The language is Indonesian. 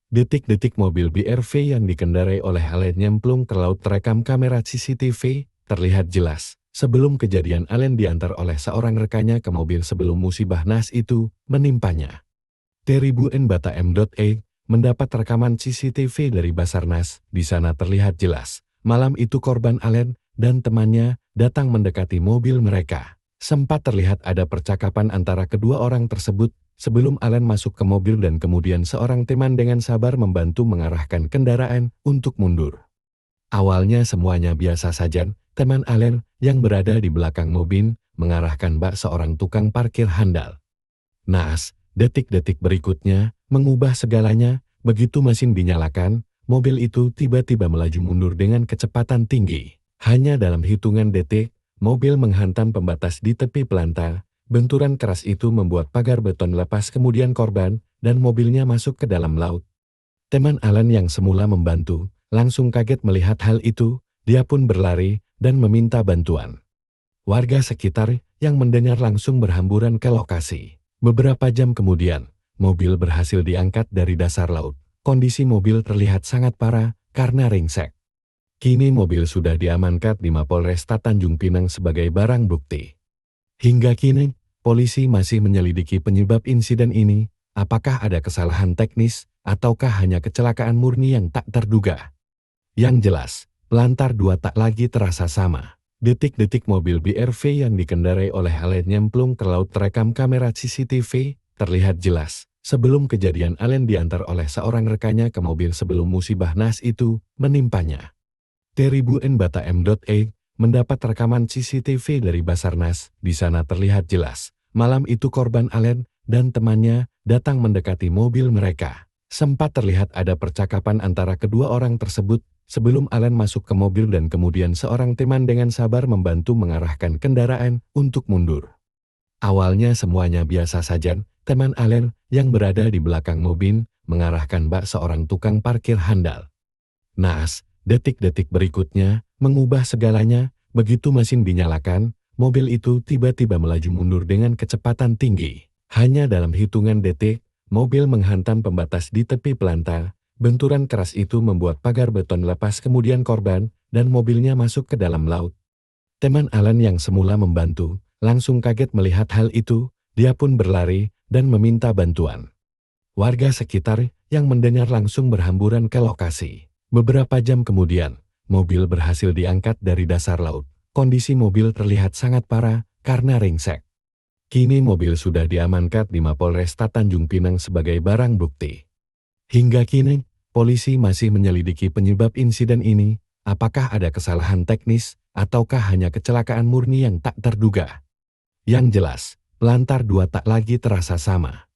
Detik-detik mobil BRV yang dikendarai oleh Allen nyemplung ke laut terekam kamera CCTV, terlihat jelas. Sebelum kejadian, Allen diantar oleh seorang rekannya ke mobil sebelum musibah naas itu menimpanya. Teribuan Bata M.E. mendapat rekaman CCTV dari Basarnas. Di sana terlihat jelas. Malam itu korban Allen dan temannya datang mendekati mobil mereka. Sempat terlihat ada percakapan antara kedua orang tersebut sebelum Allen masuk ke mobil dan kemudian seorang teman dengan sabar membantu mengarahkan kendaraan untuk mundur. Awalnya semuanya biasa saja. Teman Allen yang berada di belakang mobil mengarahkan bak seorang tukang parkir handal. Naas, detik-detik berikutnya mengubah segalanya. Begitu mesin dinyalakan, mobil itu tiba-tiba melaju mundur dengan kecepatan tinggi. Hanya dalam hitungan detik, mobil menghantam pembatas di tepi pelanta. Benturan keras itu membuat pagar beton lepas, kemudian korban dan mobilnya masuk ke dalam laut. Teman Allen yang semula membantu, langsung kaget melihat hal itu. Dia pun berlari dan meminta bantuan. Warga sekitar yang mendengar langsung berhamburan ke lokasi. Beberapa jam kemudian, mobil berhasil diangkat dari dasar laut. Kondisi mobil terlihat sangat parah karena ringsek. Kini mobil sudah diamankan di Mapolresta Tanjung Pinang sebagai barang bukti. Hingga kini, polisi masih menyelidiki penyebab insiden ini. Apakah ada kesalahan teknis ataukah hanya kecelakaan murni yang tak terduga? Yang jelas, Lantar 2 tak lagi terasa sama. Detik-detik mobil BRV yang dikendarai oleh Allen nyemplung ke laut terekam kamera CCTV, terlihat jelas. Sebelum kejadian, Allen diantar oleh seorang rekannya ke mobil sebelum musibah naas itu menimpanya. Teribuan Bata M.E. mendapat rekaman CCTV dari Basarnas. Di sana terlihat jelas. Malam itu korban Allen dan temannya datang mendekati mobil mereka. Sempat terlihat ada percakapan antara kedua orang tersebut sebelum Allen masuk ke mobil dan kemudian seorang teman dengan sabar membantu mengarahkan kendaraan untuk mundur. Awalnya semuanya biasa saja. Teman Allen yang berada di belakang mobil mengarahkan bak seorang tukang parkir handal. Naas, detik-detik berikutnya mengubah segalanya. Begitu mesin dinyalakan, mobil itu tiba-tiba melaju mundur dengan kecepatan tinggi. Hanya dalam hitungan detik, mobil menghantam pembatas di tepi pelanta. Benturan keras itu membuat pagar beton lepas, kemudian korban dan mobilnya masuk ke dalam laut. Teman Allen yang semula membantu, langsung kaget melihat hal itu. Dia pun berlari dan meminta bantuan. Warga sekitar yang mendengar langsung berhamburan ke lokasi. Beberapa jam kemudian, mobil berhasil diangkat dari dasar laut. Kondisi mobil terlihat sangat parah karena ringsek. Kini mobil sudah diamankan di Mapolresta Tanjung Pinang sebagai barang bukti. Hingga kini, polisi masih menyelidiki penyebab insiden ini. Apakah ada kesalahan teknis ataukah hanya kecelakaan murni yang tak terduga? Yang jelas, Lantar 2 tak lagi terasa sama.